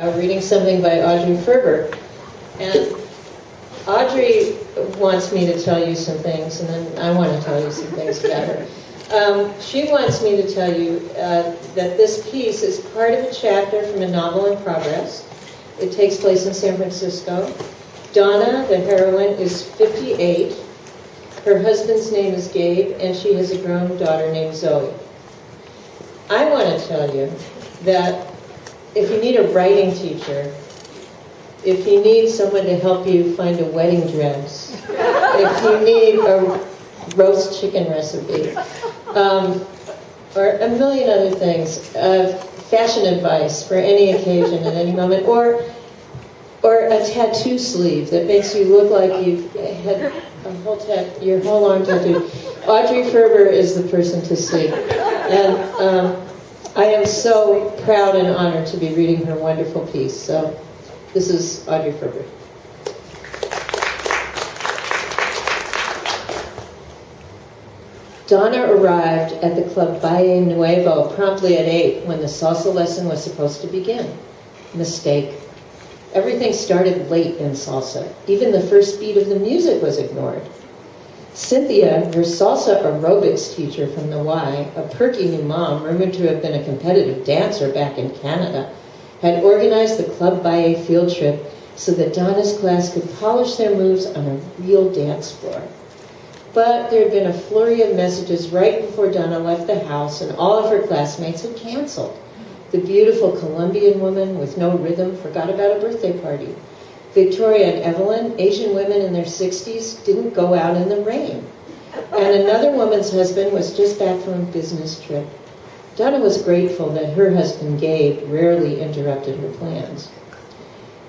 Reading something by Audrey Ferber. And Audrey wants me to tell you some things, and then I want to tell you some things about her. She wants me to tell you that this piece is part of a chapter from a novel in progress. It takes place in San Francisco. Donna, the heroine, is 58. Her husband's name is Gabe, and she has a grown daughter named Zoe. I want to tell you that if you need a writing teacher, if you need someone to help you find a wedding dress, if you need a roast chicken recipe, or a million other things, fashion advice for any occasion at any moment, or a tattoo sleeve that makes you look like you've had your whole arm tattooed, Audrey Ferber is the person to see. And I am so proud and honored to be reading her wonderful piece. So this is Audrey Ferber. Donna arrived at the Club Valle Nuevo promptly at 8 when the salsa lesson was supposed to begin. Mistake. Everything started late in salsa. Even the first beat of the music was ignored. Cynthia, her salsa aerobics teacher from the Y, a perky new mom rumored to have been a competitive dancer back in Canada, had organized the Club Valle field trip so that Donna's class could polish their moves on a real dance floor. But there had been a flurry of messages right before Donna left the house, and all of her classmates had canceled. The beautiful Colombian woman with no rhythm forgot about a birthday party. Victoria and Evelyn, Asian women in their 60s, didn't go out in the rain. And another woman's husband was just back from a business trip. Donna was grateful that her husband, Gabe, rarely interrupted her plans.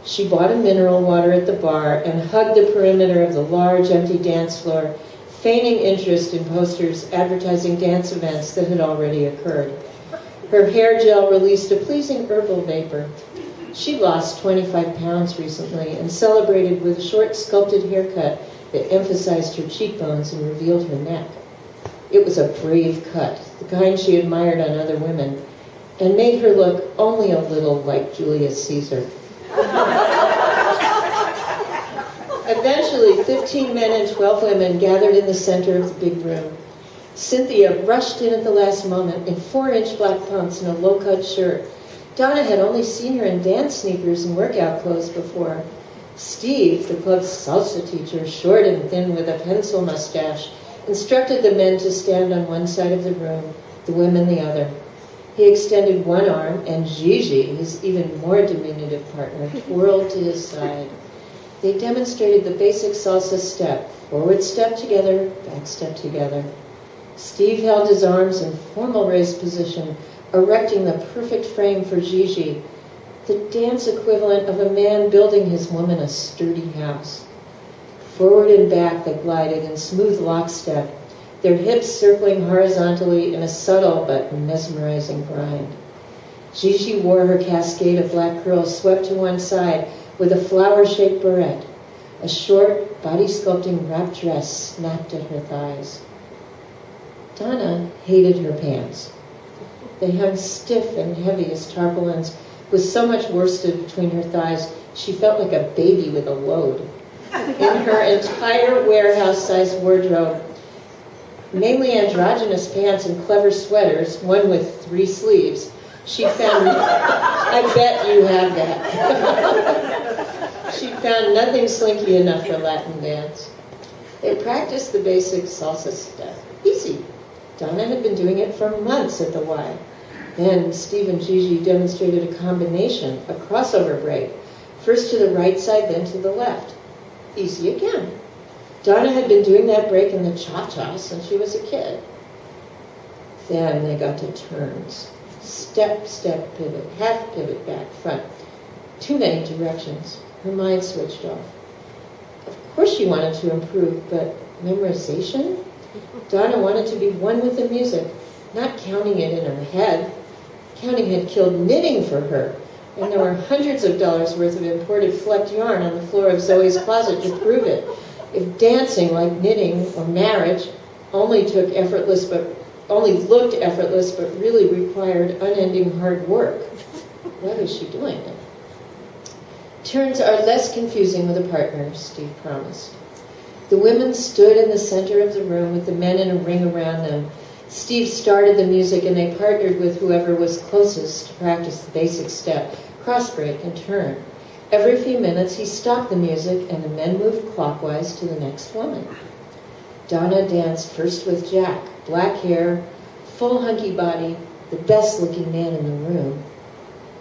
She bought a mineral water at the bar and hugged the perimeter of the large, empty dance floor, feigning interest in posters advertising dance events that had already occurred. Her hair gel released a pleasing herbal vapor. She lost 25 pounds recently and celebrated with a short sculpted haircut that emphasized her cheekbones and revealed her neck. It was a brave cut, the kind she admired on other women, and made her look only a little like Julius Caesar. Eventually, 15 men and 12 women gathered in the center of the big room. Cynthia rushed in at the last moment in 4-inch black pumps and a low-cut shirt. Donna had only seen her in dance sneakers and workout clothes before. Steve, the club's salsa teacher, short and thin with a pencil mustache, instructed the men to stand on one side of the room, the women the other. He extended one arm, and Gigi, his even more diminutive partner, twirled to his side. They demonstrated the basic salsa step: forward step together, back step together. Steve held his arms in formal raised position, erecting the perfect frame for Gigi, the dance equivalent of a man building his woman a sturdy house. Forward and back they glided in smooth lockstep, their hips circling horizontally in a subtle but mesmerizing grind. Gigi wore her cascade of black curls swept to one side with a flower-shaped barrette. A short, body-sculpting wrap dress snapped at her thighs. Donna hated her pants. They hung stiff and heavy as tarpaulins, with so much worsted between her thighs, she felt like a baby with a load. In her entire warehouse-sized wardrobe, mainly androgynous pants and clever sweaters, one with 3 sleeves, she found, I bet you have that. She found nothing slinky enough for Latin dance. They practiced the basic salsa step. Easy. Donna had been doing it for months at the Y. Then Steve and Gigi demonstrated a combination, a crossover break, first to the right side, then to the left. Easy again. Donna had been doing that break in the cha-cha since she was a kid. Then they got to turns. Step, step, pivot, half pivot, back, front. Too many directions. Her mind switched off. Of course she wanted to improve, but memorization? Donna wanted to be one with the music, not counting it in her head. Counting had killed knitting for her, and there were hundreds of dollars worth of imported flecked yarn on the floor of Zoe's closet to prove it. If dancing, like knitting or marriage, only looked effortless but really required unending hard work, why was she doing it? Turns are less confusing with a partner, Steve promised. The women stood in the center of the room with the men in a ring around them. Steve started the music and they partnered with whoever was closest to practice the basic step, cross break and turn. Every few minutes he stopped the music and the men moved clockwise to the next woman. Donna danced first with Jack, black hair, full hunky body, the best looking man in the room.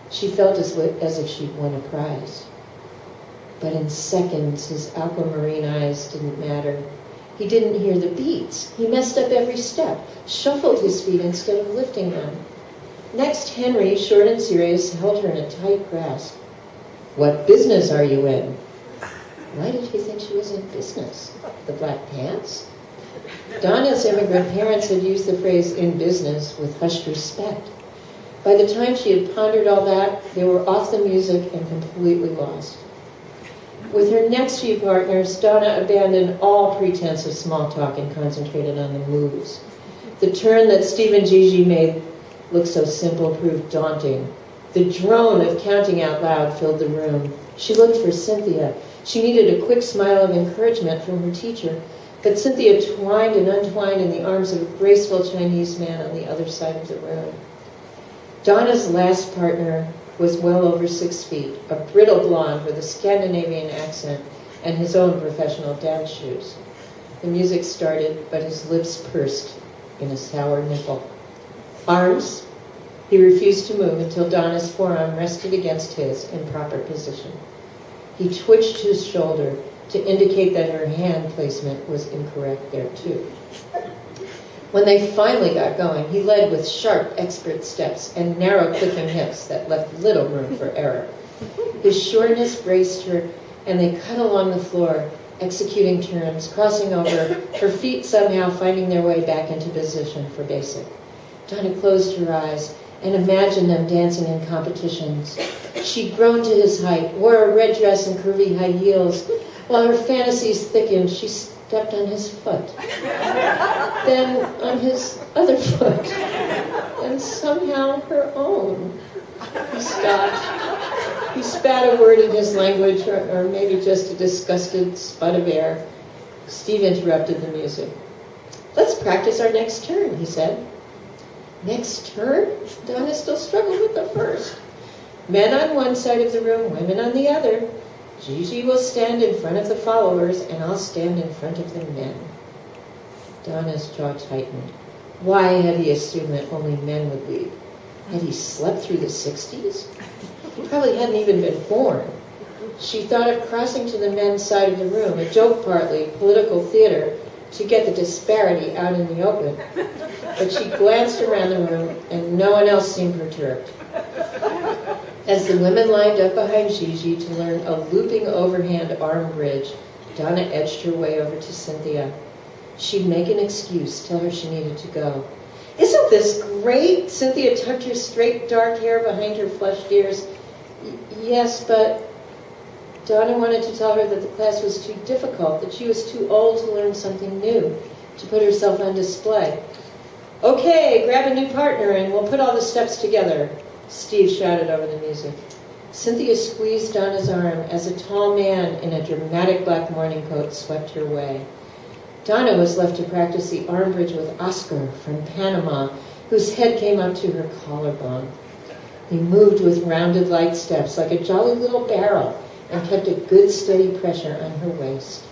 She felt as if she'd won a prize. But in seconds, his aquamarine eyes didn't matter. He didn't hear the beats. He messed up every step, shuffled his feet instead of lifting them. Next, Henry, short and serious, held her in a tight grasp. "What business are you in?" Why did he think she was in business? The black pants? Donna's immigrant parents had used the phrase "in business" with hushed respect. By the time she had pondered all that, they were off the music and completely lost. With her next few partners, Donna abandoned all pretense of small talk and concentrated on the moves. The turn that Steve and Gigi made look so simple proved daunting. The drone of counting out loud filled the room. She looked for Cynthia. She needed a quick smile of encouragement from her teacher, but Cynthia twined and untwined in the arms of a graceful Chinese man on the other side of the room. Donna's last partner was well over 6 feet, a brittle blonde with a Scandinavian accent and his own professional dance shoes. The music started, but his lips pursed in a sour nipple. Arms? He refused to move until Donna's forearm rested against his in proper position. He twitched his shoulder to indicate that her hand placement was incorrect there too. When they finally got going, he led with sharp, expert steps and narrow, clicking hips that left little room for error. His sureness braced her, and they cut along the floor, executing turns, crossing over, her feet somehow finding their way back into position for basic. Donna closed her eyes and imagined them dancing in competitions. She'd grown to his height, wore a red dress and curvy high heels. While her fantasies thickened, she stepped on his foot, then on his other foot, and somehow her own. He stopped. He spat a word in his language, or maybe just a disgusted sput of air. Steve interrupted the music. "Let's practice our next turn," he said. Next turn? Donna still struggled with the first. Men on one side of the room, women on the other. Gigi will stand in front of the followers, and I'll stand in front of the men. Donna's jaw tightened. Why had he assumed that only men would lead? Had he slept through the 60s? He probably hadn't even been born. She thought of crossing to the men's side of the room, a joke partly, political theater, to get the disparity out in the open. But she glanced around the room, and no one else seemed perturbed. As the women lined up behind Gigi to learn a looping overhand arm bridge, Donna edged her way over to Cynthia. She'd make an excuse, tell her she needed to go. "Isn't this great?" Cynthia tucked her straight dark hair behind her flushed ears. Yes, but Donna wanted to tell her that the class was too difficult, that she was too old to learn something new, to put herself on display. "Okay, grab a new partner and we'll put all the steps together," Steve shouted over the music. Cynthia squeezed Donna's arm as a tall man in a dramatic black morning coat swept her way. Donna was left to practice the arm bridge with Oscar from Panama, whose head came up to her collarbone. He moved with rounded light steps like a jolly little barrel and kept a good steady pressure on her waist.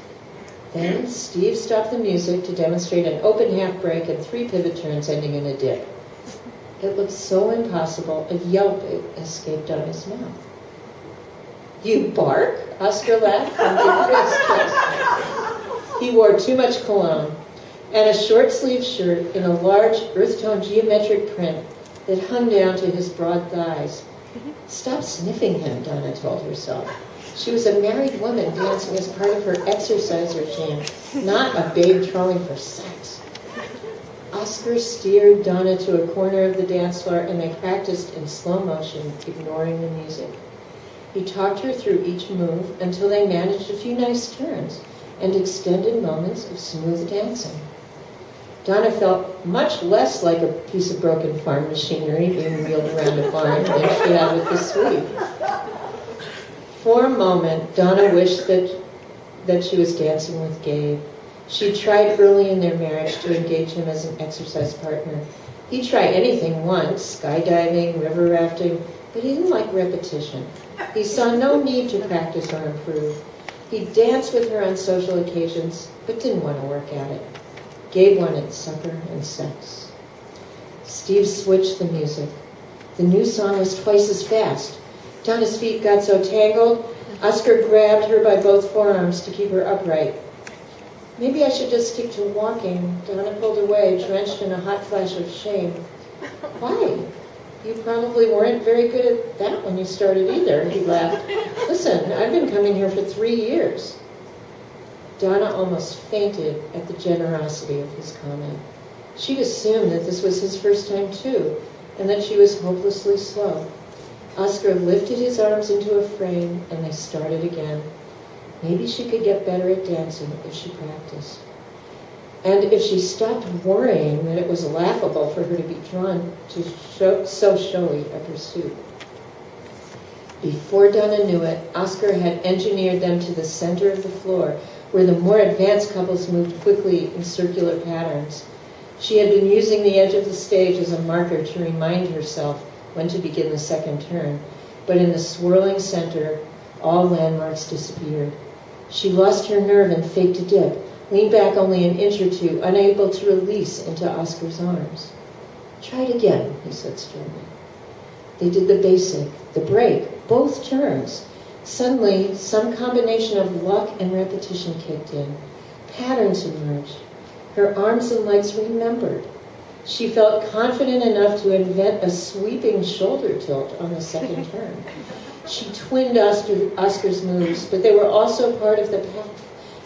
Then Steve stopped the music to demonstrate an open half break and 3 pivot turns ending in a dip. It looked so impossible, a yelp escaped Donna's mouth. "You bark?" Oscar laughed from his chest. He wore too much cologne and a short-sleeved shirt in a large earth-tone geometric print that hung down to his broad thighs. Stop sniffing him, Donna told herself. She was a married woman dancing as part of her exercise regime, not a babe trolling for sex. Oscar steered Donna to a corner of the dance floor, and they practiced in slow motion, ignoring the music. He talked her through each move until they managed a few nice turns and extended moments of smooth dancing. Donna felt much less like a piece of broken farm machinery being wheeled around a barn than she had with the Swede. For a moment, Donna wished that she was dancing with Gabe. She tried early in their marriage to engage him as an exercise partner. He'd try anything once, skydiving, river rafting, but he didn't like repetition. He saw no need to practice or improve. He danced with her on social occasions, but didn't want to work at it. Gabe wanted supper and sex. Steve switched the music. The new song was twice as fast. Donna's feet got so tangled, Oscar grabbed her by both forearms to keep her upright. Maybe I should just stick to walking. Donna pulled away, drenched in a hot flash of shame. Why? You probably weren't very good at that when you started either, he laughed. Listen, I've been coming here for 3 years. Donna almost fainted at the generosity of his comment. She'd assumed that this was his first time too, and that she was hopelessly slow. Oscar lifted his arms into a frame, and they started again. Maybe she could get better at dancing if she practiced. And if she stopped worrying that it was laughable for her to be drawn to so showy a pursuit. Before Donna knew it, Oscar had engineered them to the center of the floor, where the more advanced couples moved quickly in circular patterns. She had been using the edge of the stage as a marker to remind herself when to begin the second turn, but in the swirling center, all landmarks disappeared. She lost her nerve and faked a dip, leaned back only an inch or two, unable to release into Oscar's arms. Try it again, he said sternly. They did the basic, the break, both turns. Suddenly, some combination of luck and repetition kicked in. Patterns emerged. Her arms and legs remembered. She felt confident enough to invent a sweeping shoulder tilt on the second turn. She twinned Oscar's moves, but they were also part of the pack.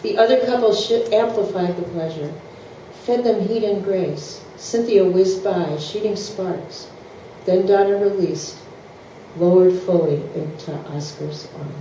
The other couples amplified the pleasure, fed them heat and grace. Cynthia whizzed by, shooting sparks. Then Donna released, lowered fully into Oscar's arm.